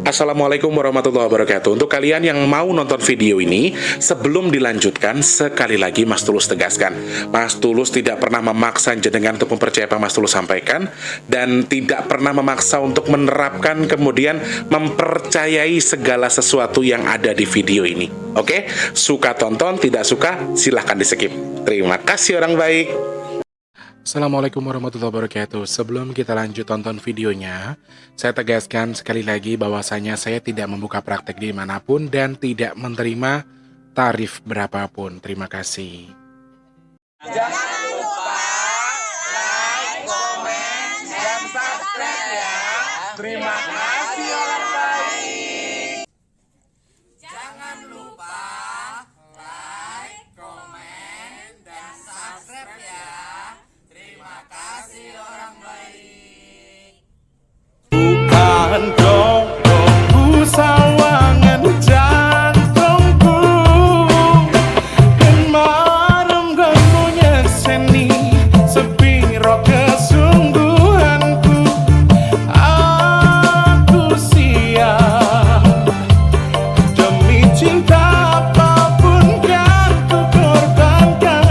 Assalamualaikum warahmatullahi wabarakatuh. Untuk kalian yang mau nonton video ini, sebelum dilanjutkan, sekali lagi Mas Tulus tegaskan, Mas Tulus tidak pernah memaksa jenengan untuk mempercayai apa Mas Tulus sampaikan, dan tidak pernah memaksa untuk menerapkan kemudian mempercayai segala sesuatu yang ada di video ini. Oke? Suka tonton, tidak suka silahkan di skip. Terima kasih orang baik. Assalamualaikum warahmatullahi wabarakatuh. Sebelum kita lanjut tonton videonya, saya tegaskan sekali lagi bahwasanya saya tidak membuka praktek dimanapun dan tidak menerima tarif berapapun. Terima kasih. Jangan lupa like, komen, dan subscribe ya. Terima kasih orang baik. Jangan lupa like, komen, dan subscribe ya. Terima kasih orang baik. Bukan dongku sawangan jantungku dan marem ganggunya seni sepiro kesungguhanku. Aku siap demi cinta apapun kan ku korbankan.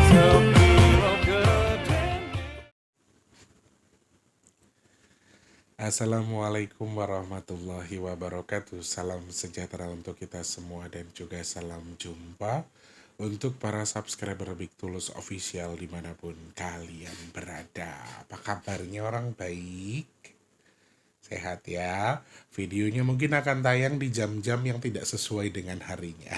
Sepiro gedenya. Assalamualaikum warahmatullahi wabarakatuh. Salam sejahtera untuk kita semua dan juga salam jumpa untuk para subscriber Big Tulus Official dimanapun kalian berada. Apa kabarnya orang baik? Sehat ya? Videonya mungkin akan tayang di jam-jam yang tidak sesuai dengan harinya.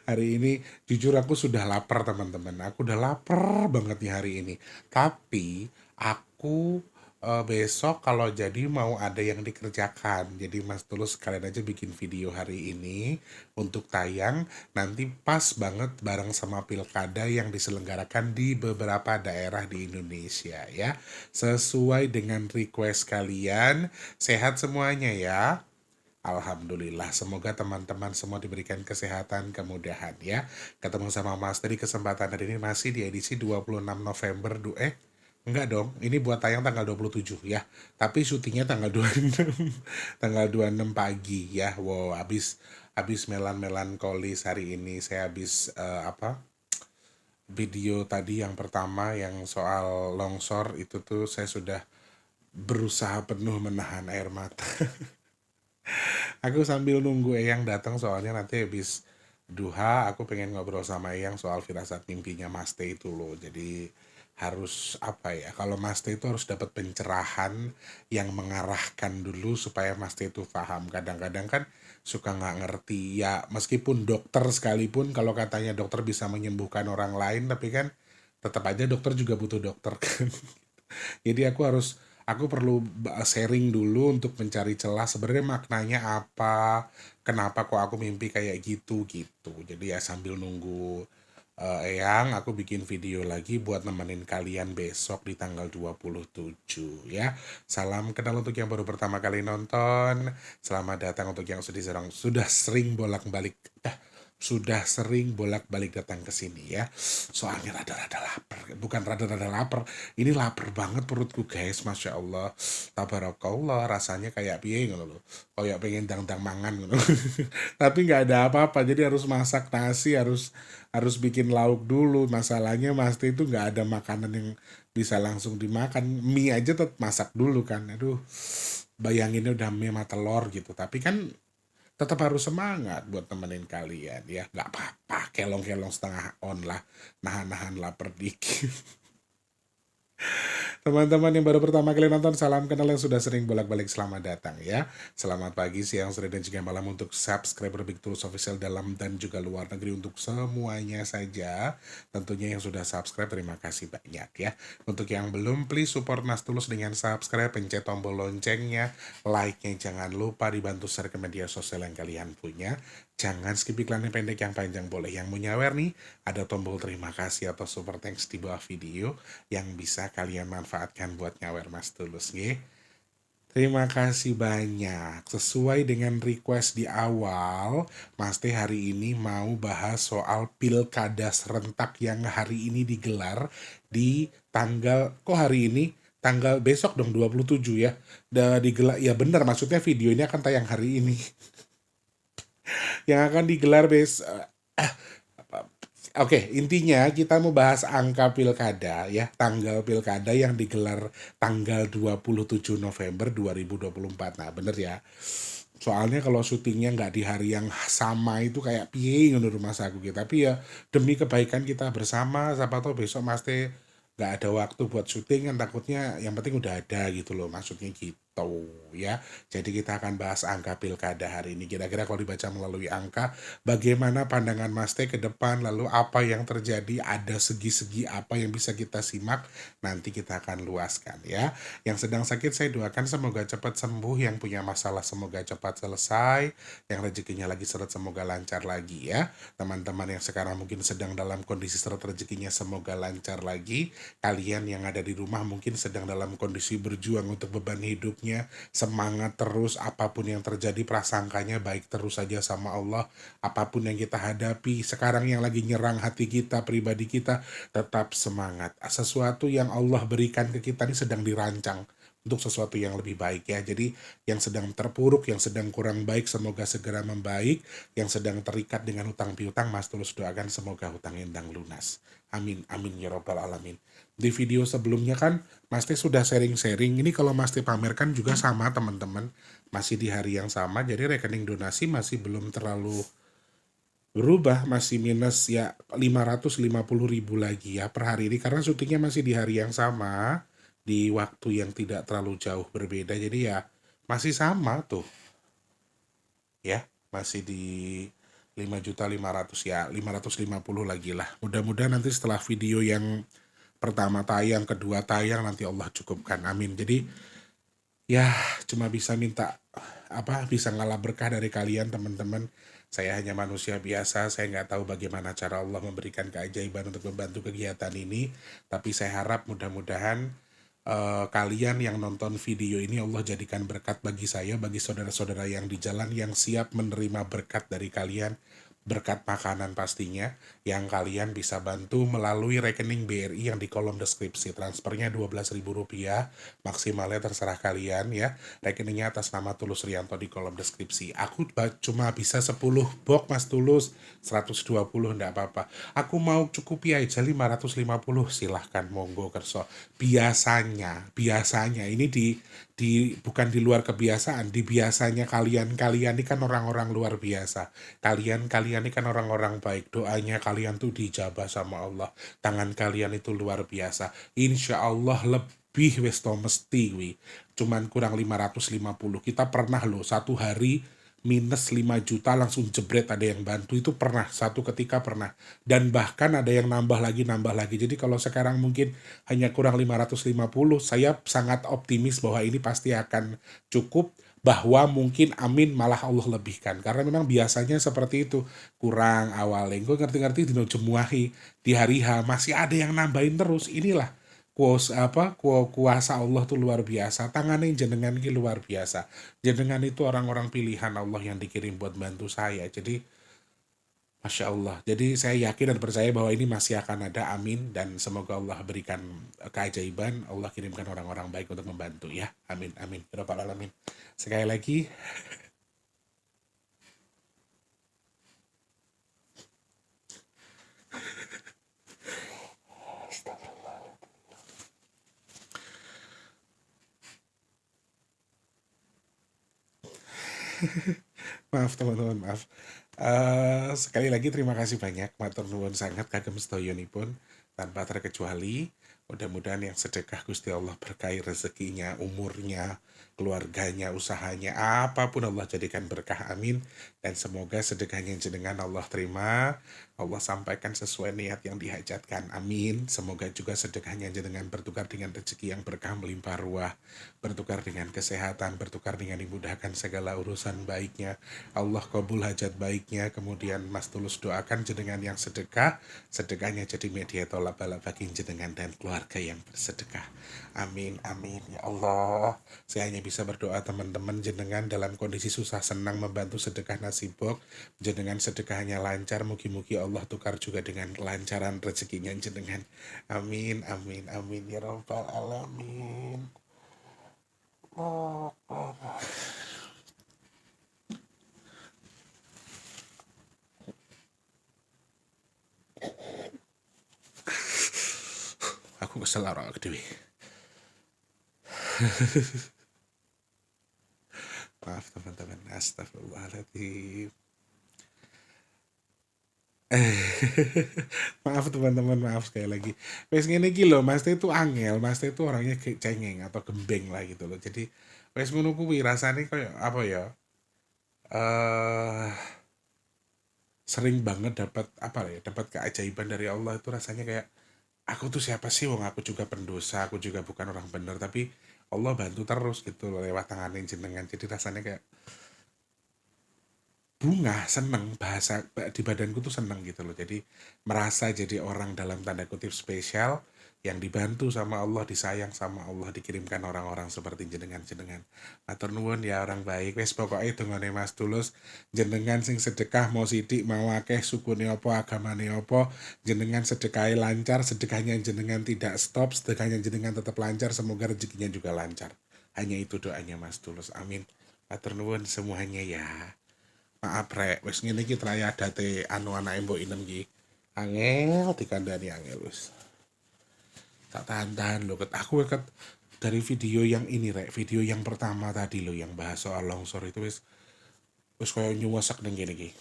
Hari ini jujur aku sudah lapar teman-teman. Aku udah lapar banget nih hari ini. Tapi aku besok kalau jadi mau ada yang dikerjakan. Jadi Mas Tulus sekalian aja bikin video hari ini untuk tayang. Nanti pas banget bareng sama pilkada yang diselenggarakan di beberapa daerah di Indonesia ya. Sesuai dengan request kalian. Sehat semuanya ya. Alhamdulillah, semoga teman-teman semua diberikan kesehatan, kemudahan ya. Ketemu sama Mas dari kesempatan hari ini masih di edisi 26 November. Enggak dong, ini buat tayang tanggal 27 ya. Tapi syutingnya tanggal 26, tanggal 26 pagi ya. Wow, habis melankolis hari ini. Saya habis video tadi yang pertama yang soal longsor itu tuh saya sudah berusaha penuh menahan air mata. Aku sambil nunggu Eyang datang soalnya nanti habis duha aku pengen ngobrol sama Eyang soal firasat mimpinya Mas T itu loh. Jadi harus apa ya, kalau Mas T itu harus dapat pencerahan yang mengarahkan dulu supaya Mas T itu paham. Kadang-kadang kan suka nggak ngerti ya, meskipun dokter sekalipun kalau katanya dokter bisa menyembuhkan orang lain, tapi kan tetap aja dokter juga butuh dokter kan. Jadi aku perlu sharing dulu untuk mencari celah sebenarnya maknanya apa, kenapa kok aku mimpi kayak gitu gitu. Jadi ya sambil nunggu Eyang, aku bikin video lagi buat nemenin kalian besok di tanggal 27 ya. Salam kenal untuk yang baru pertama kali nonton. Selamat datang untuk yang sudah sering bolak-balik datang ke sini ya. Soalnya rada-rada lapar. Bukan rada-rada lapar, ini lapar banget perutku guys, Masya Allah. Tabarakallah, rasanya kayak piye ngono lho. Kayak pengen dang-dang mangan ngono. Tapi nggak ada apa-apa, jadi harus masak nasi, harus bikin lauk dulu. Masalahnya Mas T itu nggak ada makanan yang bisa langsung dimakan. Mie aja tetap masak dulu kan. Aduh, bayanginnya udah mie sama telur gitu. Tapi kan tetap harus semangat buat temenin kalian ya. Nggak apa-apa, kelong-kelong setengah on lah. Nahan-nahan lapar dikit. Teman-teman yang baru pertama kali nonton, salam kenal yang sudah sering bolak-balik, selamat datang ya. Selamat pagi, siang, sore, dan juga malam untuk subscriber Big Tulus Official dalam dan juga luar negeri, untuk semuanya saja. Tentunya yang sudah subscribe, terima kasih banyak ya. Untuk yang belum, please support Mas Tulus dengan subscribe, pencet tombol loncengnya, like-nya jangan lupa, dibantu share ke media sosial yang kalian punya. Jangan skip iklan yang pendek, yang panjang boleh. Yang mau nyawer nih, ada tombol terima kasih atau super thanks di bawah video yang bisa kalian manfaatkan buat nyawer Mas Tulus nggih. Terima kasih banyak. Sesuai dengan request di awal, Mas Teh hari ini mau bahas soal pilkada serentak yang hari ini digelar di tanggal, kok hari ini? Tanggal besok dong 27 ya. Digelar, ya bener maksudnya video ini akan tayang hari ini. Yang akan digelar Oke, intinya kita mau bahas angka pilkada ya, tanggal pilkada yang digelar tanggal 27 November 2024. Nah, bener ya. Soalnya kalau syutingnya nggak di hari yang sama itu kayak piye menurut Mas aku gitu. Tapi ya demi kebaikan kita bersama, siapa tahu besok Mas Teh nggak ada waktu buat syuting kan takutnya yang penting udah ada gitu loh maksudnya gitu ya. Jadi kita akan bahas angka pilkada hari ini. Kira-kira kalau dibaca melalui angka, bagaimana pandangan Mas Teh ke depan, lalu apa yang terjadi, ada segi-segi apa yang bisa kita simak, nanti kita akan luaskan ya. Yang sedang sakit saya doakan semoga cepat sembuh, yang punya masalah semoga cepat selesai, yang rezekinya lagi seret semoga lancar lagi ya. Teman-teman yang sekarang mungkin sedang dalam kondisi seret rezekinya semoga lancar lagi. Kalian yang ada di rumah mungkin sedang dalam kondisi berjuang untuk beban hidupnya, semangat terus, apapun yang terjadi prasangkanya baik terus saja sama Allah. Apapun yang kita hadapi sekarang yang lagi nyerang hati kita, pribadi kita, tetap semangat. Sesuatu yang Allah berikan ke kita ini sedang dirancang untuk sesuatu yang lebih baik ya. Jadi yang sedang terpuruk, yang sedang kurang baik semoga segera membaik, yang sedang terikat dengan hutang piutang Mas tulus doakan semoga hutang endang lunas. Amin amin ya robbal alamin. Di video sebelumnya kan Mas Teh sudah sharing-sharing. Ini kalau Mas Teh pamerkan juga sama teman-teman, masih di hari yang sama. Jadi rekening donasi masih belum terlalu berubah, masih minus ya 550.000 lagi ya per hari ini karena syutingnya masih di hari yang sama, di waktu yang tidak terlalu jauh berbeda. Jadi ya masih sama tuh ya, masih di 5.500 ya, 550 lagi lah. Mudah-mudahan nanti setelah video yang pertama tayang, kedua tayang, nanti Allah cukupkan. Amin. Jadi ya cuma bisa minta bisa ngalah berkah dari kalian teman-teman. Saya hanya manusia biasa, saya nggak tahu bagaimana cara Allah memberikan keajaiban untuk membantu kegiatan ini. Tapi saya harap mudah-mudahan kalian yang nonton video ini Allah jadikan berkat bagi saya, bagi saudara-saudara yang di jalan yang siap menerima berkat dari kalian, berkat makanan pastinya, yang kalian bisa bantu melalui rekening BRI yang di kolom deskripsi. Transfernya Rp12.000, maksimalnya terserah kalian ya. Rekeningnya atas nama Tulus Rianto di kolom deskripsi. Aku cuma bisa 10 box Mas Tulus, 120 enggak apa-apa. Aku mau cukupi aja 550, silahkan monggo kerso. Biasanya ini bukan di luar kebiasaan, di biasanya kalian ini kan orang-orang luar biasa. Kalian ini kan orang-orang baik, doanya kalian tuh dijabah sama Allah. Tangan kalian itu luar biasa. Insya Allah lebih wis to mesti wi. Cuman kurang 550. Kita pernah loh satu hari minus 5 juta langsung jebret, ada yang bantu itu pernah, satu ketika pernah, dan bahkan ada yang nambah lagi. Jadi kalau sekarang mungkin hanya kurang 550, saya sangat optimis bahwa ini pasti akan cukup, bahwa mungkin amin malah Allah lebihkan, karena memang biasanya seperti itu, kurang awalnya gue ngerti-ngerti dino jemuahi di hari H masih ada yang nambahin terus. Inilah kuasa Allah tuh luar biasa, tangannya jenengan ki luar biasa. Jenengan itu orang-orang pilihan Allah yang dikirim buat bantu saya. Jadi Masya Allah. Jadi saya yakin dan percaya bahwa ini masih akan ada, amin. Dan semoga Allah berikan keajaiban, Allah kirimkan orang-orang baik untuk membantu ya. Amin, amin. Ya Rabbal alamin. Sekali lagi, maaf teman-teman, maaf. Sekali lagi terima kasih banyak, matur nuwun sangat kagem sedayonipun tanpa terkecuali. Mudah-mudahan yang sedekah Gusti Allah berkahi rezekinya, umurnya, keluarganya, usahanya, apapun Allah jadikan berkah, amin. Dan semoga sedekahnya jenengan Allah terima, Allah sampaikan sesuai niat yang dihajatkan, amin. Semoga juga sedekahnya jenengan bertukar dengan rezeki yang berkah melimpah ruah, bertukar dengan kesehatan, bertukar dengan dimudahkan segala urusan baiknya, Allah kabul hajat baiknya. Kemudian Mas Tulus doakan jenengan yang sedekahnya jadi media tolak bala bagi jenengan dan keluarga warga yang bersedekah. Amin, amin ya Allah. Saya hanya bisa berdoa teman-teman jenengan dalam kondisi susah senang membantu sedekah nasibok, jenengan sedekahnya lancar, mugi-mugi Allah tukar juga dengan kelancaran rezekinya jenengan. Amin, amin, amin ya rabbal alamin. Oh, oh. Aku kesel ora dewe. Maaf teman-teman, astagfirullahaladzim. Maaf teman-teman, maaf sekali lagi. Wes ngene iki lho, Mas Teh itu angel, Mas Teh itu orangnya kayak cengeng atau gembeng lah gitu loh. Jadi wes ngono kuwi rasane kayak apa ya? Eh sering banget dapat apa ya? Dapat keajaiban dari Allah itu rasanya kayak aku tuh siapa sih, wong aku juga pendosa, aku juga bukan orang bener, tapi Allah bantu terus gitu loh lewat tanganin jenengan. Jadi rasanya kayak bunga, seneng, bahasa di badanku tuh seneng gitu loh. Jadi merasa jadi orang dalam tanda kutip spesial yang dibantu sama Allah, disayang sama Allah, dikirimkan orang-orang seperti jenengan-jenengan. Matur nuwun ya orang baik. Wes pokoknya dongane Mas Tulus, jenengan sing sedekah mau sidik mau akeh, sukune apa, agamane apa, jenengan sedekahe lancar, sedekahnya jenengan tidak stop, sedekahnya jenengan tetap lancar, semoga rezekinya juga lancar. Hanya itu doanya Mas Tulus. Amin. Matur nuwun semuanya ya. Maaf rek, wis ngene iki traya adate anu anake mbok inem iki. Angel dikandani angel wis. Tak tahan-tahan lho, aku ket dari video yang ini rek, video yang pertama tadi lo yang bahas soal longsor itu wis koyo nyuwesek ning kene iki.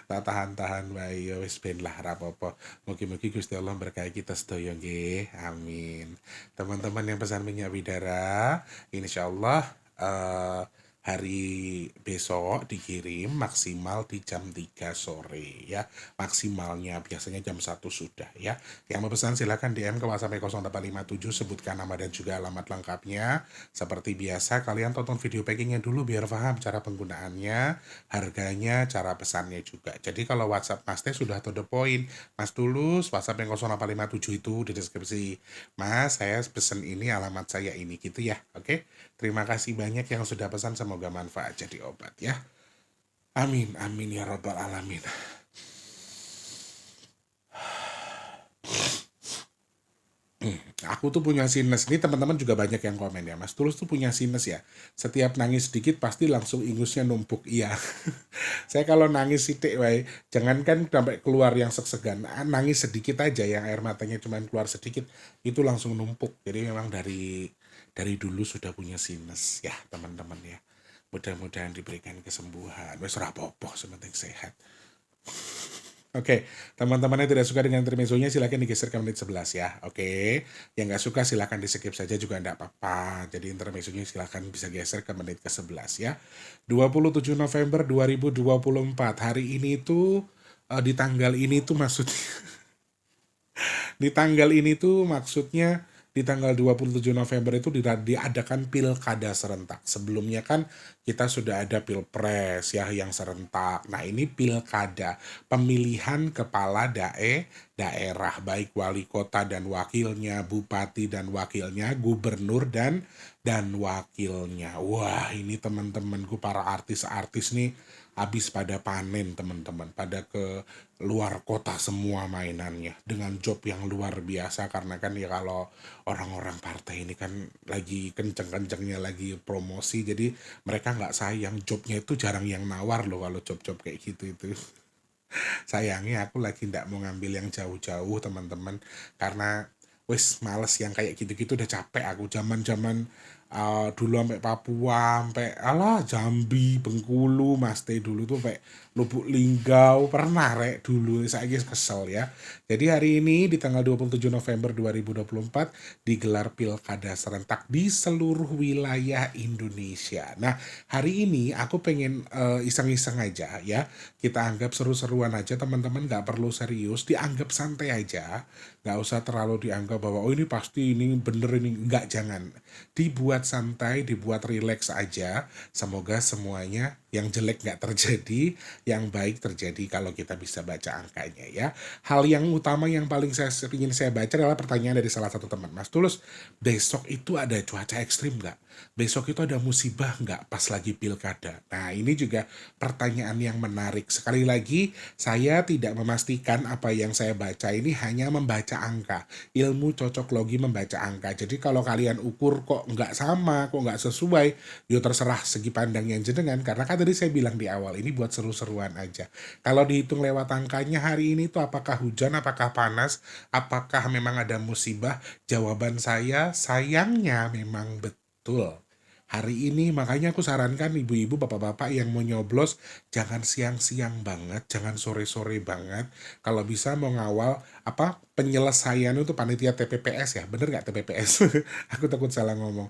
Tak tahan-tahan wae ya wis ben lah ra apa-apa. Mugi-mugi Gusti Allah berkahi kita sedaya nggih. Amin. Teman-teman yang pesan minyak bidara, insyaallah hari besok dikirim maksimal di jam 3 sore ya. Maksimalnya biasanya jam 1 sudah ya. Yang mau pesan silakan DM ke WhatsApp 0857 sebutkan nama dan juga alamat lengkapnya. Seperti biasa kalian tonton video packingnya dulu biar paham cara penggunaannya, harganya, cara pesannya juga. Jadi kalau WhatsApp Mas Teh sudah to the point, Mas Tulus WhatsApp yang 0857 itu di deskripsi. Mas, saya pesen ini, alamat saya ini gitu ya. Oke. Terima kasih banyak yang sudah pesan, semoga manfaat jadi obat ya. Amin, amin ya rabbal alamin. Aku tuh punya sinus. Ini teman-teman juga banyak yang komen ya. Mas Tulus tuh punya sinus ya. Setiap nangis sedikit pasti langsung ingusnya numpuk. Iya. Saya kalau nangis sitik wae, jangankan sampai keluar yang seg-segan. Nangis sedikit aja yang air matanya cuma keluar sedikit, itu langsung numpuk. Jadi memang dari dulu sudah punya sinus ya, teman-teman ya. Mudah-mudahan diberikan kesembuhan. Wes ora apa-apa, sepenting sehat. Oke, teman-teman yang tidak suka dengan intermezzonya silakan digeser ke menit 11 ya. Oke, yang nggak suka silakan di skip saja juga enggak apa-apa. Jadi intermezzonya silakan bisa geser ke menit ke 11 ya. 27 November 2024. Hari ini tuh di tanggal ini tuh maksudnya di tanggal ini tuh maksudnya di tanggal 27 November itu diadakan pilkada serentak. Sebelumnya kan kita sudah ada pilpres ya yang serentak. Nah ini pilkada, pemilihan kepala daerah, baik wali kota dan wakilnya, bupati dan wakilnya, gubernur dan wakilnya. Wah ini teman-temanku para artis-artis nih habis pada panen teman-teman, pada ke luar kota semua mainannya dengan job yang luar biasa. Karena kan ya kalau orang-orang partai ini kan lagi kenceng-kencengnya lagi promosi, jadi mereka nggak sayang, jobnya itu jarang yang nawar loh kalau job-job kayak gitu itu. Sayangnya aku lagi nggak mau ngambil yang jauh-jauh teman-teman, karena wes males yang kayak gitu-gitu, udah capek aku. Zaman-zaman dulu sampai Papua, sampai alah Jambi, Bengkulu, Mas Teh dulu tuh sampai Lubuk Linggau pernah rek dulu. Saya kesel ya. Jadi hari ini di tanggal 27 November 2024 digelar pilkada serentak di seluruh wilayah Indonesia. Nah, hari ini aku pengen iseng-iseng aja ya. Kita anggap seru-seruan aja teman-teman, nggak perlu serius, dianggap santai aja. nggak usah terlalu dianggap bahwa oh ini pasti ini bener ini, nggak, jangan. Dibuat santai, dibuat rileks aja. Semoga semuanya yang jelek nggak terjadi, yang baik terjadi kalau kita bisa baca angkanya ya. Hal yang utama yang paling ingin saya baca adalah pertanyaan dari salah satu teman. Mas Tulus, besok itu ada cuaca ekstrim nggak? Besok itu ada musibah nggak pas lagi pilkada? Nah ini juga pertanyaan yang menarik. Sekali lagi, saya tidak memastikan apa yang saya baca ini hanya membaca angka. Ilmu cocok logi membaca angka. Jadi kalau kalian ukur kok nggak sama, kok nggak sesuai, ya terserah segi pandang yang jenengan. Karena kan tadi saya bilang di awal, ini buat seru-seruan aja. Kalau dihitung lewat angkanya hari ini tuh apakah hujan, apakah panas, apakah memang ada musibah? Jawaban saya, sayangnya memang betul. Hari ini makanya aku sarankan ibu-ibu, bapak-bapak yang mau nyoblos jangan siang-siang banget, jangan sore-sore banget. Kalau bisa mau ngawal apa penyelesaian itu panitia TPPS ya, bener nggak TPPS? Aku takut salah ngomong.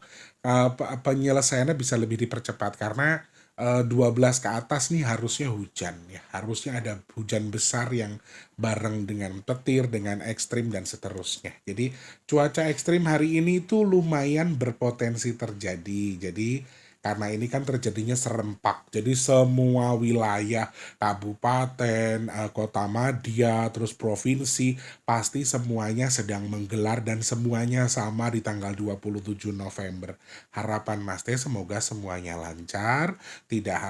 Penyelesaiannya bisa lebih dipercepat karena 12 ke atas nih harusnya hujan ya, harusnya ada hujan besar yang bareng dengan petir, dengan ekstrim dan seterusnya. Jadi cuaca ekstrim hari ini tuh lumayan berpotensi terjadi. Jadi karena ini kan terjadinya serempak. Jadi semua wilayah, kabupaten, kota madya, terus provinsi, pasti semuanya sedang menggelar dan semuanya sama di tanggal 27 November. Harapan Mas Teh semoga semuanya lancar, tidak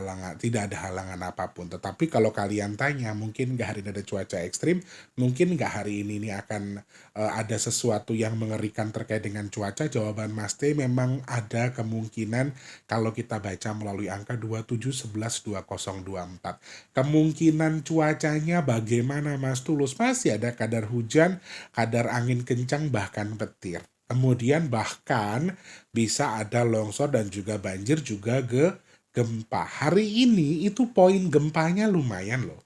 ada halangan apapun. Tetapi kalau kalian tanya, mungkin nggak hari ini ada cuaca ekstrim, mungkin nggak hari ini akan ada sesuatu yang mengerikan terkait dengan cuaca. Jawaban Mas Teh memang ada kemungkinan kalau kita baca melalui angka 27112024. Kemungkinan cuacanya bagaimana Mas Tulus? Masih ada kadar hujan, kadar angin kencang, bahkan petir. Kemudian bahkan bisa ada longsor dan juga banjir juga gempa. Hari ini itu poin gempanya lumayan loh.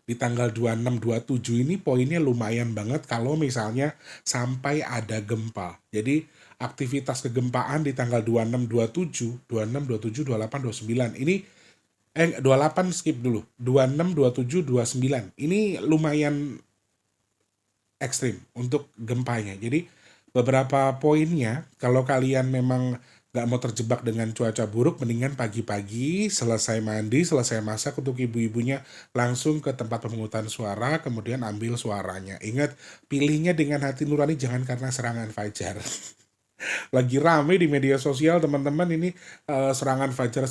Di tanggal 26, 27 ini poinnya lumayan banget kalau misalnya sampai ada gempa. Jadi aktivitas kegempaan di tanggal 26, 27, 26, 27, 28, 29. Ini 28 skip dulu. 26, 27, 29. Ini lumayan ekstrim untuk gempanya. Jadi beberapa poinnya kalau kalian memang nggak mau terjebak dengan cuaca buruk, mendingan pagi-pagi selesai mandi, selesai masak untuk ibu-ibunya langsung ke tempat pemungutan suara, kemudian ambil suaranya. Ingat, pilihnya dengan hati nurani, jangan karena serangan fajar. Lagi rame di media sosial teman-teman ini serangan fajar.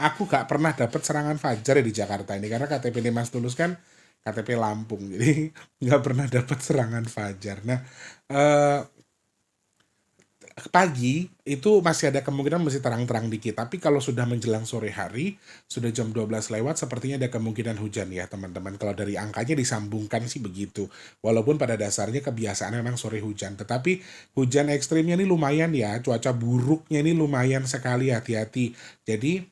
Aku gak pernah dapat serangan fajar ya di Jakarta ini karena KTP ini Mas Tulus kan KTP Lampung, jadi nggak pernah dapat serangan fajar. Nah pagi itu masih ada kemungkinan masih terang-terang dikit, tapi kalau sudah menjelang sore hari, sudah jam 12 lewat, sepertinya ada kemungkinan hujan ya teman-teman. Kalau dari angkanya disambungkan sih begitu, walaupun pada dasarnya kebiasaan memang sore hujan, tetapi hujan ekstrimnya ini lumayan ya, cuaca buruknya ini lumayan sekali, hati-hati. Jadi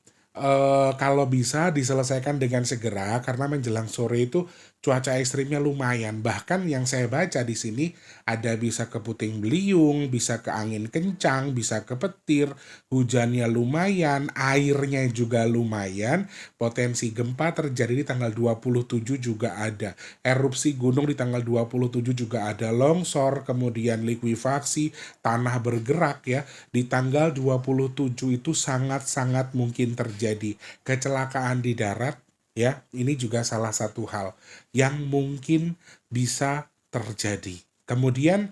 kalau bisa diselesaikan dengan segera karena menjelang sore itu cuaca ekstrimnya lumayan. Bahkan yang saya baca di sini ada bisa ke puting beliung, bisa ke angin kencang, bisa ke petir, hujannya lumayan, airnya juga lumayan, potensi gempa terjadi di tanggal 27 juga ada. Erupsi gunung di tanggal 27 juga ada, longsor, kemudian likuifaksi, tanah bergerak ya. Di tanggal 27 itu sangat-sangat mungkin terjadi kecelakaan di darat. Ya, ini juga salah satu hal yang mungkin bisa terjadi. Kemudian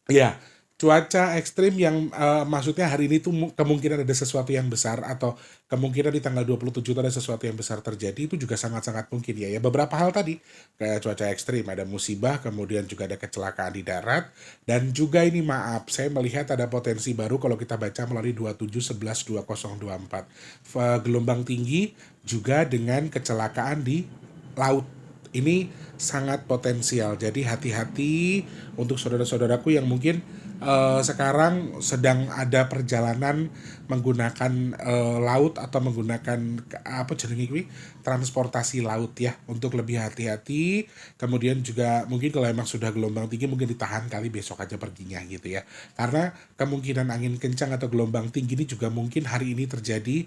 ya, cuaca ekstrim yang maksudnya hari ini tuh kemungkinan ada sesuatu yang besar atau kemungkinan di tanggal 27 itu ada sesuatu yang besar terjadi, itu juga sangat-sangat mungkin ya. Ya beberapa hal tadi kayak cuaca ekstrim, ada musibah, kemudian juga ada kecelakaan di darat, dan juga ini maaf, saya melihat ada potensi baru kalau kita baca melalui 27112024. Gelombang tinggi juga dengan kecelakaan di laut. Ini sangat potensial. Jadi hati-hati untuk saudara-saudaraku yang mungkin sekarang sedang ada perjalanan menggunakan laut atau menggunakan apa jenenge kuwi transportasi laut ya, untuk lebih hati-hati. Kemudian juga mungkin kalau emang sudah gelombang tinggi mungkin ditahan kali besok aja perginya gitu ya. Karena kemungkinan angin kencang atau gelombang tinggi ini juga mungkin hari ini terjadi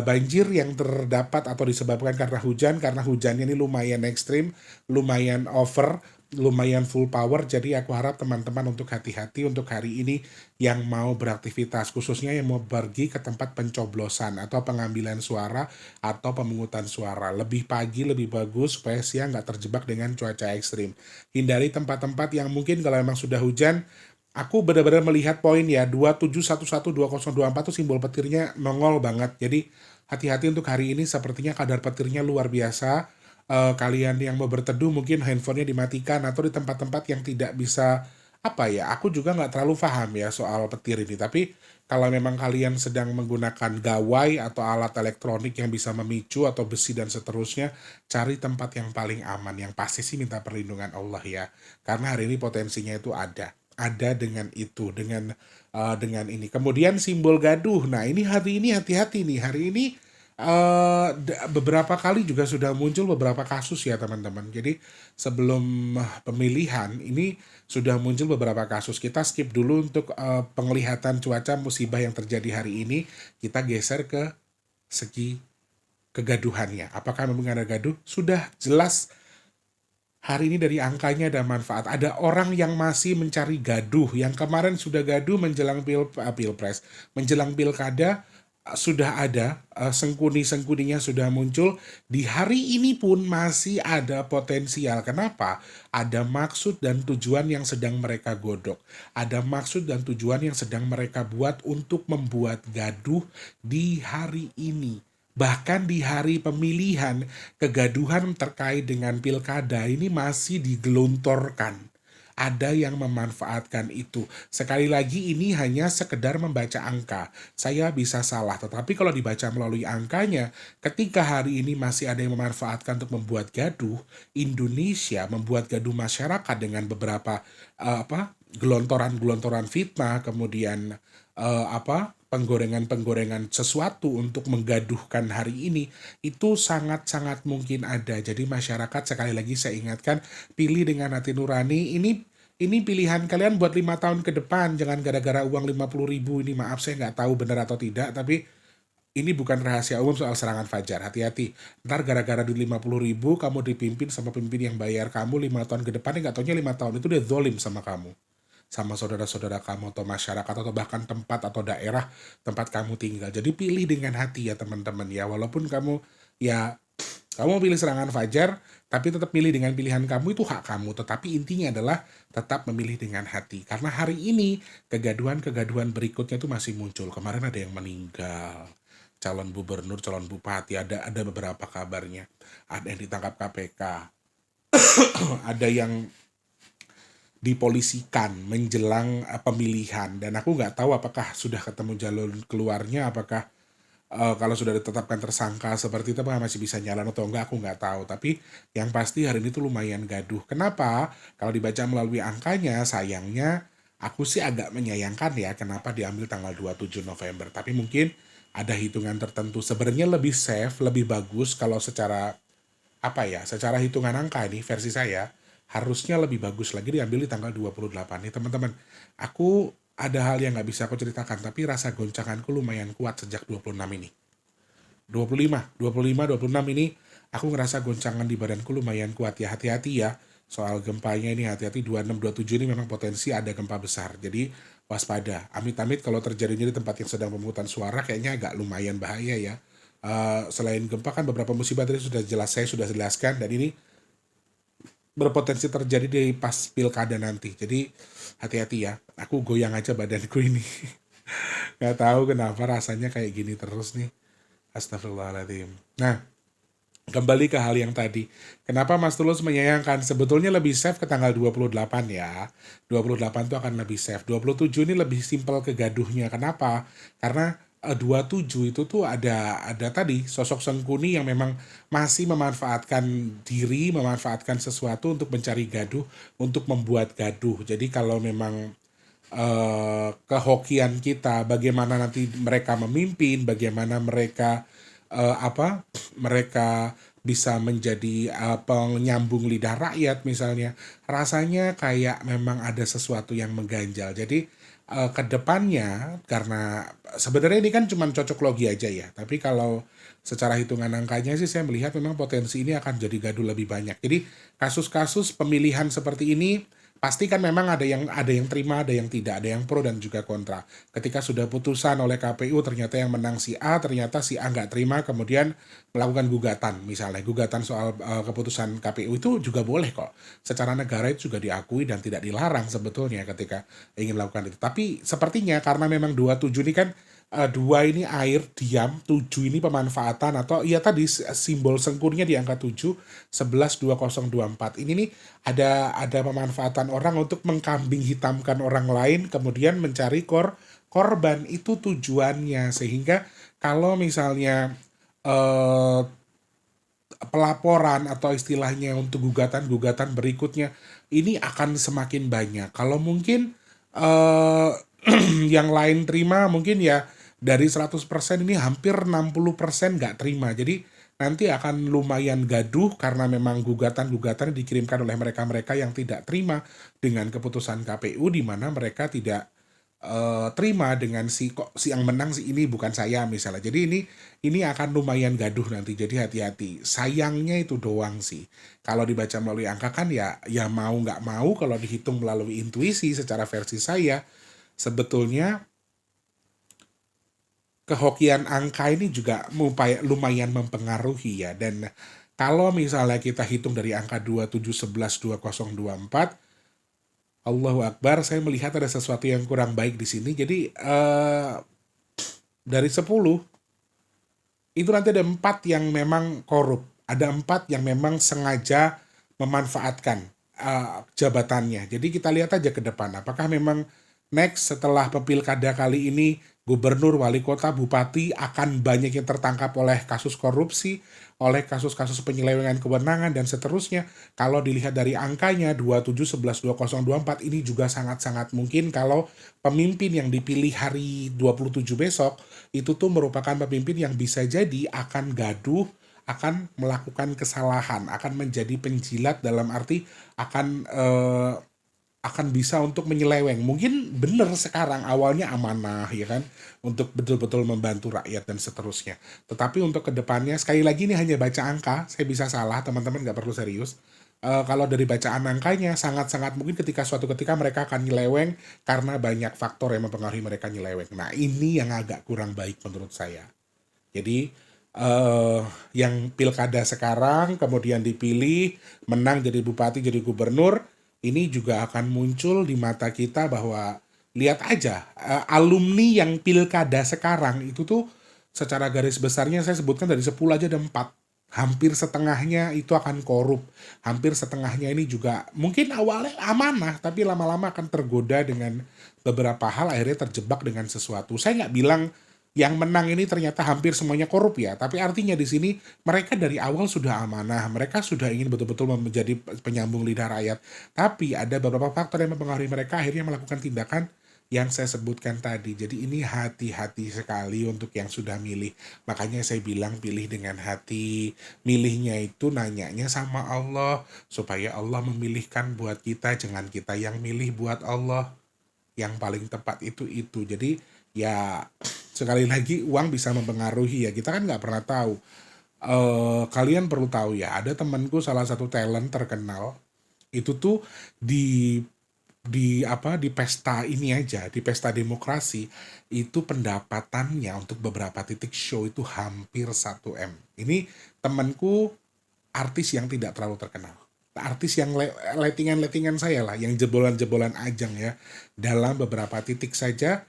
banjir yang terdapat atau disebabkan karena hujannya ini lumayan ekstrim, lumayan over, lumayan full power. Jadi aku harap teman-teman untuk hati-hati untuk hari ini yang mau beraktivitas, khususnya yang mau pergi ke tempat pencoblosan atau pengambilan suara atau pemungutan suara. Lebih pagi lebih bagus supaya siang nggak terjebak dengan cuaca ekstrim. Hindari tempat-tempat yang mungkin kalau emang sudah hujan. Aku benar-benar melihat poin ya 27112024 tuh simbol petirnya nongol banget. Jadi hati-hati untuk hari ini, sepertinya kadar petirnya luar biasa. Kalian yang mau berteduh mungkin handphonenya dimatikan atau di tempat-tempat yang tidak bisa apa ya. Aku juga nggak terlalu paham ya soal petir ini. Tapi kalau memang kalian sedang menggunakan gawai atau alat elektronik yang bisa memicu atau besi dan seterusnya, cari tempat yang paling aman. Yang pasti sih minta perlindungan Allah ya. Karena hari ini potensinya itu ada dengan itu, dengan ini. Kemudian simbol gaduh. Nah, ini hari ini hati-hati nih. Hari ini beberapa kali juga sudah muncul beberapa kasus ya teman-teman. Jadi sebelum pemilihan ini sudah muncul beberapa kasus. Kita skip dulu untuk penglihatan cuaca musibah yang terjadi hari ini. Kita geser ke segi kegaduhannya. Apakah memang ada gaduh? Sudah jelas hari ini dari angkanya ada manfaat. Ada orang yang masih mencari gaduh. Yang kemarin sudah gaduh menjelang pilpres, menjelang pilkada, sudah ada sengkuni-sengkuninya sudah muncul. Di hari ini pun masih ada potensial. Kenapa? Ada maksud dan tujuan yang sedang mereka godok. Ada maksud dan tujuan yang sedang mereka buat untuk membuat gaduh di hari ini. Bahkan di hari pemilihan, kegaduhan terkait dengan pilkada ini masih digelontorkan. Ada yang memanfaatkan itu. Sekali lagi ini hanya sekedar membaca angka. Saya bisa salah, tetapi kalau dibaca melalui angkanya, ketika hari ini masih ada yang memanfaatkan untuk membuat gaduh, Indonesia membuat gaduh masyarakat dengan beberapa gelontoran-gelontoran fitnah, kemudian penggorengan-penggorengan sesuatu untuk menggaduhkan hari ini, itu sangat-sangat mungkin ada. Jadi masyarakat, sekali lagi saya ingatkan, pilih dengan hati nurani. Ini pilihan kalian buat 5 tahun ke depan. Jangan gara-gara uang 50.000 ini, maaf saya nggak tahu benar atau tidak, tapi ini bukan rahasia umum soal serangan fajar. Hati-hati. Ntar gara-gara duit 50.000 kamu dipimpin sama pemimpin yang bayar kamu 5 tahun ke depan, nggak taunya 5 tahun itu dia zolim sama kamu, sama saudara-saudara kamu atau masyarakat atau bahkan tempat atau daerah tempat kamu tinggal. Jadi pilih dengan hati ya teman-teman ya. Walaupun kamu pilih serangan fajar, tapi tetap pilih dengan pilihan kamu, itu hak kamu. Tetapi intinya adalah tetap memilih dengan hati. Karena hari ini kegaduhan-kegaduhan berikutnya itu masih muncul. Kemarin ada yang meninggal, calon gubernur, calon bupati, ada beberapa kabarnya. Ada yang ditangkap KPK, ada yang dipolisikan menjelang pemilihan. Dan aku nggak tahu apakah sudah ketemu jalur keluarnya, apakah kalau sudah ditetapkan tersangka seperti itu apakah masih bisa nyalon atau enggak, aku nggak tahu. Tapi yang pasti hari ini tuh lumayan gaduh. Kenapa? Kalau dibaca melalui angkanya, sayangnya aku sih agak menyayangkan ya kenapa diambil tanggal 27 November. Tapi mungkin ada hitungan tertentu. Sebenarnya lebih safe, lebih bagus kalau secara secara hitungan angka ini versi saya harusnya lebih bagus lagi diambil di tanggal 28 nih teman-teman. Aku ada hal yang nggak bisa aku ceritakan, tapi rasa goncanganku lumayan kuat sejak 26 ini. 26 ini aku ngerasa goncangan di badanku lumayan kuat ya. Hati-hati ya soal gempanya ini, hati-hati 26, 27 ini memang potensi ada gempa besar. Jadi waspada. Amit-amit kalau terjadinya di tempat yang sedang pemungutan suara kayaknya agak lumayan bahaya ya. Selain gempa kan beberapa musibah tadi saya sudah jelaskan, dan ini berpotensi terjadi di pas pilkada nanti. Jadi hati-hati ya. Aku goyang aja badanku ini. Gak tahu kenapa rasanya kayak gini terus nih. Astagfirullahaladzim. Nah, kembali ke hal yang tadi. Kenapa Mas Tulus menyayangkan? Sebetulnya lebih safe ke tanggal 28 ya. 28 itu akan lebih safe. 27 ini lebih simpel kegaduhnya. Kenapa? Karena 27 itu tuh ada tadi sosok Sengkuni yang memang masih memanfaatkan diri, memanfaatkan sesuatu untuk mencari gaduh, untuk membuat gaduh. Jadi kalau memang kehokian kita, bagaimana nanti mereka memimpin, bagaimana mereka apa mereka bisa menjadi penyambung lidah rakyat misalnya, rasanya kayak memang ada sesuatu yang mengganjal. Jadi ke depannya, karena sebenarnya ini kan cuma cocok logi aja ya, tapi kalau secara hitungan angkanya sih saya melihat memang potensi ini akan jadi gaduh lebih banyak. Jadi kasus-kasus pemilihan seperti ini pasti kan memang ada yang terima, ada yang tidak, ada yang pro dan juga kontra. Ketika sudah putusan oleh KPU ternyata yang menang si A, ternyata si A nggak terima, kemudian melakukan gugatan, misalnya gugatan soal keputusan KPU itu juga boleh kok. Secara negara itu juga diakui dan tidak dilarang sebetulnya ketika ingin melakukan itu. Tapi sepertinya karena memang 27 ini kan dua ini air diam, 7 ini pemanfaatan, atau ya tadi simbol sengkurnya di angka 7, 11 2024. Ini nih ada pemanfaatan orang untuk mengkambing hitamkan orang lain, kemudian mencari korban, itu tujuannya. Sehingga kalau misalnya eh, pelaporan atau istilahnya untuk gugatan-gugatan berikutnya ini akan semakin banyak. Kalau mungkin eh yang lain terima, mungkin ya dari 100% ini hampir 60% nggak terima. Jadi nanti akan lumayan gaduh karena memang gugatan-gugatan dikirimkan oleh mereka-mereka yang tidak terima dengan keputusan KPU, di mana mereka tidak terima dengan kok si yang menang si ini bukan saya misalnya. Jadi ini akan lumayan gaduh nanti. Jadi hati-hati. Sayangnya itu doang sih. Kalau dibaca melalui angka kan ya mau nggak mau, kalau dihitung melalui intuisi secara versi saya, sebetulnya kehokian angka ini juga lumayan mempengaruhi ya. Dan kalau misalnya kita hitung dari angka 27, 11, 2024, Allahu Akbar, saya melihat ada sesuatu yang kurang baik di sini. Jadi dari 10 itu nanti ada 4 yang memang korup, ada 4 yang memang sengaja memanfaatkan jabatannya. Jadi kita lihat aja ke depan, apakah memang next setelah pilkada kali ini gubernur, wali kota, bupati akan banyak yang tertangkap oleh kasus korupsi, oleh kasus-kasus penyelewengan kewenangan dan seterusnya. Kalau dilihat dari angkanya 27, 11, 2024 ini juga sangat-sangat mungkin kalau pemimpin yang dipilih hari 27 besok itu tuh merupakan pemimpin yang bisa jadi akan gaduh, akan melakukan kesalahan, akan menjadi penjilat, dalam arti akan bisa untuk menyeleweng. Mungkin benar sekarang awalnya amanah ya kan, untuk betul-betul membantu rakyat dan seterusnya. Tetapi untuk kedepannya, sekali lagi ini hanya baca angka, saya bisa salah, teman-teman nggak perlu serius. Kalau dari bacaan angkanya sangat-sangat mungkin suatu ketika mereka akan nyeleweng karena banyak faktor yang mempengaruhi mereka nyeleweng. Nah ini yang agak kurang baik menurut saya. Jadi yang pilkada sekarang kemudian dipilih, menang jadi bupati, jadi gubernur, ini juga akan muncul di mata kita bahwa lihat aja alumni yang pilkada sekarang itu tuh secara garis besarnya saya sebutkan dari 10 aja ada 4. Hampir setengahnya itu akan korup. Hampir setengahnya ini juga mungkin awalnya amanah, tapi lama-lama akan tergoda dengan beberapa hal, akhirnya terjebak dengan sesuatu. Saya nggak bilang yang menang ini ternyata hampir semuanya korup ya, tapi artinya di sini mereka dari awal sudah amanah, mereka sudah ingin betul-betul menjadi penyambung lidah rakyat, tapi ada beberapa faktor yang mempengaruhi mereka akhirnya melakukan tindakan yang saya sebutkan tadi. Jadi ini hati-hati sekali untuk yang sudah milih. Makanya saya bilang pilih dengan hati. Milihnya itu nanyanya sama Allah, supaya Allah memilihkan buat kita, jangan kita yang milih buat Allah. Yang paling tepat itu. Jadi ya sekali lagi uang bisa mempengaruhi ya, kita kan nggak pernah tahu. Kalian perlu tahu ya, ada temanku salah satu talent terkenal itu tuh di pesta ini aja, di pesta demokrasi itu pendapatannya untuk beberapa titik show itu hampir 1 M. Ini temanku artis yang tidak terlalu terkenal, artis yang lettingan-lettingan saya lah, yang jebolan-jebolan ajang ya, dalam beberapa titik saja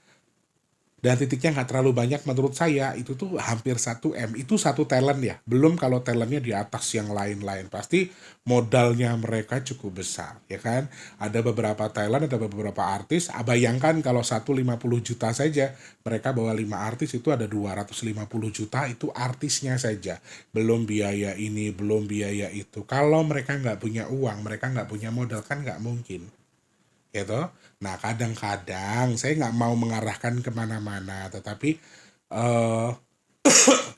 dan titiknya nggak terlalu banyak menurut saya, itu tuh hampir 1 M. Itu satu talent ya, belum kalau talentnya di atas yang lain-lain. Pasti modalnya mereka cukup besar, ya kan? Ada beberapa talent, ada beberapa artis, bayangkan kalau 150 juta saja, mereka bawa 5 artis, itu ada 250 juta, itu artisnya saja. Belum biaya ini, belum biaya itu. Kalau mereka nggak punya uang, mereka nggak punya modal, kan nggak mungkin. Gitu. Nah, kadang-kadang saya nggak mau mengarahkan kemana-mana, tetapi eh,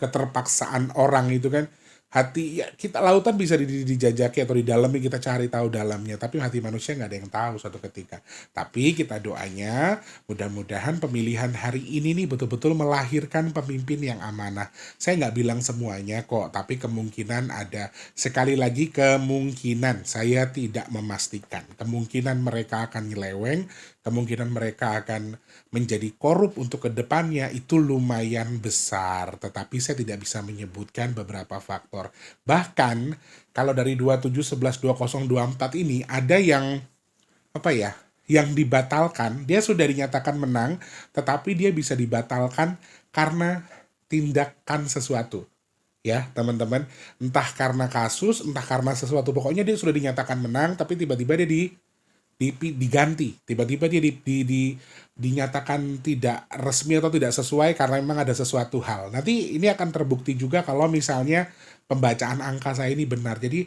keterpaksaan orang itu kan, hati ya, kita lautan bisa dijajaki atau didalami, kita cari tahu dalamnya, tapi hati manusia nggak ada yang tahu suatu ketika. Tapi kita doanya mudah-mudahan pemilihan hari ini nih betul-betul melahirkan pemimpin yang amanah. Saya nggak bilang semuanya kok, tapi kemungkinan ada. Sekali lagi, kemungkinan, saya tidak memastikan. Kemungkinan mereka akan nyeleweng, kemungkinan mereka akan menjadi korup untuk kedepannya itu lumayan besar. Tetapi saya tidak bisa menyebutkan beberapa faktor. Bahkan kalau dari 27, 11, 20, 24 ini ada yang apa ya, yang dibatalkan. Dia sudah dinyatakan menang, tetapi dia bisa dibatalkan karena tindakan sesuatu. Ya, teman-teman, entah karena kasus, entah karena sesuatu, pokoknya dia sudah dinyatakan menang, tapi tiba-tiba dia diganti, tiba-tiba dia dinyatakan tidak resmi atau tidak sesuai karena memang ada sesuatu hal. Nanti ini akan terbukti juga kalau misalnya pembacaan angka saya ini benar. Jadi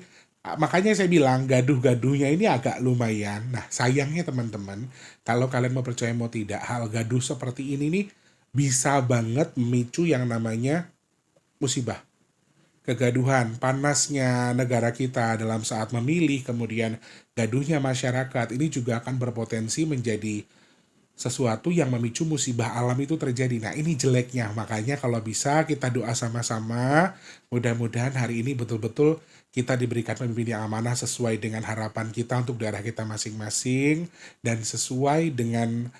makanya saya bilang gaduh-gaduhnya ini agak lumayan. Nah, sayangnya teman-teman, kalau kalian mau percaya mau tidak, hal gaduh seperti ini nih bisa banget memicu yang namanya musibah. Kegaduhan, panasnya negara kita dalam saat memilih, kemudian gaduhnya masyarakat, ini juga akan berpotensi menjadi sesuatu yang memicu musibah alam itu terjadi. Nah, ini jeleknya. Makanya kalau bisa kita doa sama-sama, mudah-mudahan hari ini betul-betul kita diberikan pemimpin yang amanah sesuai dengan harapan kita untuk daerah kita masing-masing, dan sesuai dengan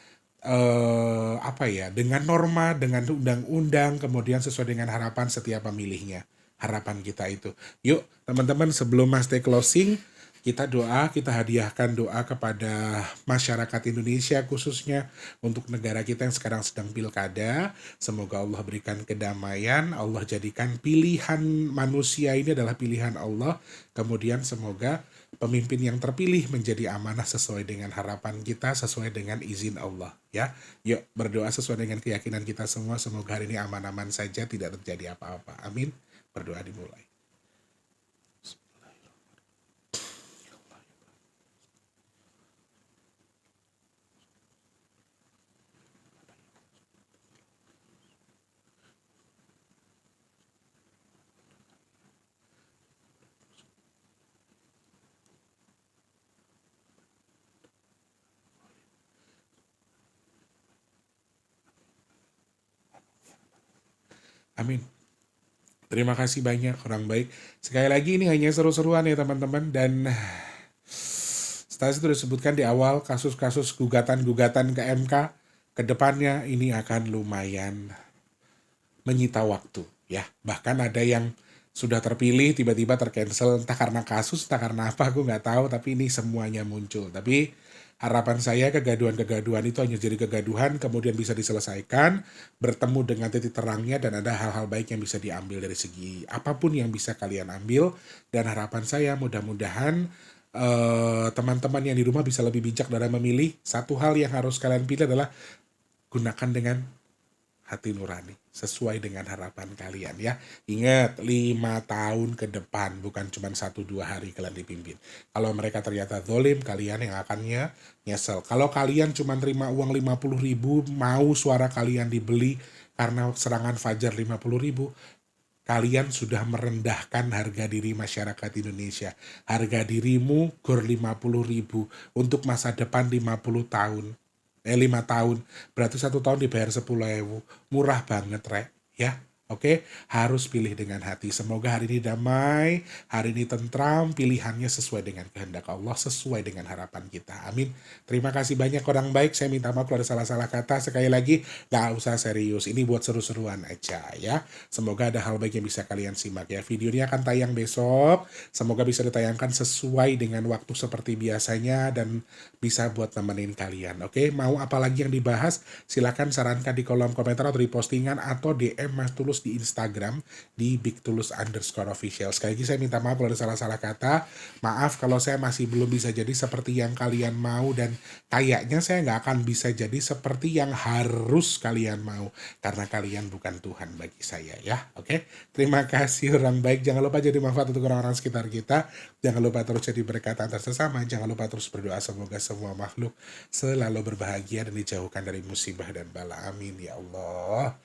dengan norma, dengan undang-undang, kemudian sesuai dengan harapan setiap pemilihnya. Harapan kita itu. Yuk, teman-teman, sebelum Mas Teh closing, kita doa, kita hadiahkan doa kepada masyarakat Indonesia khususnya untuk negara kita yang sekarang sedang pilkada. Semoga Allah berikan kedamaian, Allah jadikan pilihan manusia ini adalah pilihan Allah. Kemudian semoga pemimpin yang terpilih menjadi amanah sesuai dengan harapan kita, sesuai dengan izin Allah. Ya, yuk berdoa sesuai dengan keyakinan kita semua. Semoga hari ini aman-aman saja, tidak terjadi apa-apa. Amin. Berdoa dimulai. Amin. Terima kasih banyak orang baik. Sekali lagi ini hanya seru-seruan ya teman-teman, dan setelah itu disebutkan di awal kasus-kasus gugatan-gugatan ke MK, kedepannya ini akan lumayan menyita waktu ya. Bahkan ada yang sudah terpilih tiba-tiba tercancel, entah karena kasus, entah karena apa, aku nggak tahu, tapi ini semuanya muncul. Tapi harapan saya kegaduhan-kegaduhan itu hanya jadi kegaduhan, kemudian bisa diselesaikan, bertemu dengan titik terangnya, dan ada hal-hal baik yang bisa diambil dari segi apapun yang bisa kalian ambil. Dan harapan saya mudah-mudahan teman-teman yang di rumah bisa lebih bijak dalam memilih. Satu hal yang harus kalian pilih adalah gunakan dengan hati nurani, sesuai dengan harapan kalian ya. Ingat, 5 tahun ke depan, bukan cuma 1-2 hari kalian dipimpin. Kalau mereka ternyata zalim, kalian yang akannya nyesel. Kalau kalian cuma terima uang 50.000, mau suara kalian dibeli karena serangan fajar 50.000, kalian sudah merendahkan harga diri masyarakat Indonesia. Harga dirimu gor 50.000 untuk masa depan 50 tahun. 5 tahun, berarti 1 tahun dibayar 10.000, murah banget rek, ya. Oke, harus pilih dengan hati. Semoga hari ini damai, hari ini tentram, pilihannya sesuai dengan kehendak Allah, sesuai dengan harapan kita. Amin. Terima kasih banyak orang baik. Saya minta maaf kalau ada salah-salah kata. Sekali lagi, gak usah serius. Ini buat seru-seruan aja ya. Semoga ada hal baik yang bisa kalian simak ya. Video ini akan tayang besok. Semoga bisa ditayangkan sesuai dengan waktu seperti biasanya dan bisa buat nemenin kalian. Oke, mau apa lagi yang dibahas? Silakan sarankan di kolom komentar atau di postingan atau DM Mas Tulus di Instagram di @bigtulus_official. Sekali lagi saya minta maaf kalau ada salah-salah kata. Maaf kalau saya masih belum bisa jadi seperti yang kalian mau dan kayaknya saya nggak akan bisa jadi seperti yang harus kalian mau karena kalian bukan Tuhan bagi saya ya. Oke, terima kasih orang baik. Jangan lupa jadi manfaat untuk orang-orang sekitar kita. Jangan lupa terus jadi berkat antar sesama. Jangan lupa terus berdoa semoga semua makhluk selalu berbahagia dan dijauhkan dari musibah dan bala. Amin ya Allah.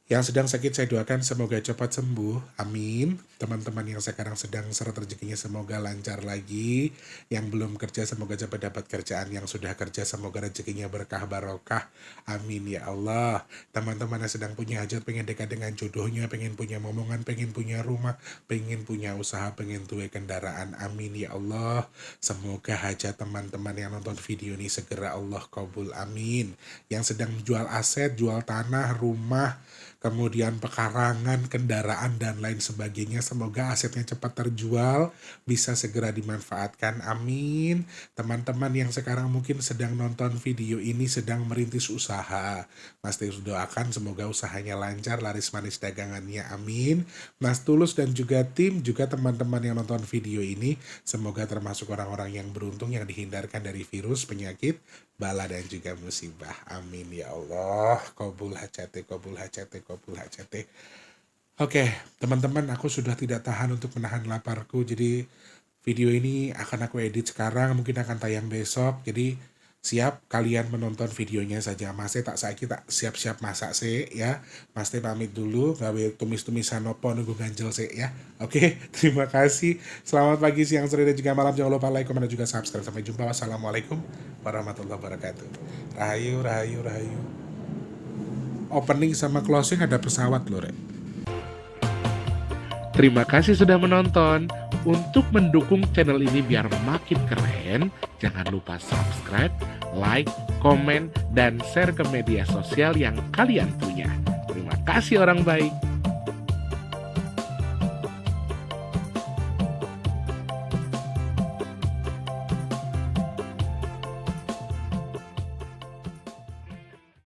Yang sedang sakit saya doakan semoga cepat sembuh. Amin. Teman-teman yang sekarang sedang seret rezekinya semoga lancar lagi. Yang belum kerja semoga cepat dapat kerjaan. Yang sudah kerja semoga rezekinya berkah barokah. Amin ya Allah. Teman-teman yang sedang punya hajat, pengen dekat dengan jodohnya, pengen punya momongan, pengen punya rumah, pengen punya usaha, pengen tuai kendaraan. Amin ya Allah. Semoga hajat teman-teman yang nonton video ini segera Allah kabul. Amin. Yang sedang jual aset, jual tanah, rumah, kemudian pekarangan, kendaraan, dan lain sebagainya. Semoga asetnya cepat terjual, bisa segera dimanfaatkan. Amin. Teman-teman yang sekarang mungkin sedang nonton video ini, sedang merintis usaha. Mas Tulus doakan semoga usahanya lancar, laris manis dagangannya. Amin. Mas Tulus dan juga tim, juga teman-teman yang nonton video ini, semoga termasuk orang-orang yang beruntung yang dihindarkan dari virus, penyakit, bala dan juga musibah. Amin ya Allah. Qabul hajate, qabul hajate, qabul hajate. Oke, teman-teman, aku sudah tidak tahan untuk menahan laparku. Jadi video ini akan aku edit sekarang, mungkin akan tayang besok. Jadi siap kalian menonton videonya saja. Mas tak saiki tak siap-siap masak sih ya. Mas pamit dulu, gawe tumis-tumisan opo nunggu ganjel sih ya. Oke, terima kasih. Selamat pagi, siang, sore, dan juga malam. Jangan lupa like, komen, dan juga subscribe. Sampai jumpa. Wassalamualaikum warahmatullahi wabarakatuh. Rahayu, rahayu, rahayu. Opening sama closing ada pesawat loh, Rek. Terima kasih sudah menonton. Untuk mendukung channel ini biar makin keren, jangan lupa subscribe, like, komen, dan share ke media sosial yang kalian punya. Terima kasih orang baik.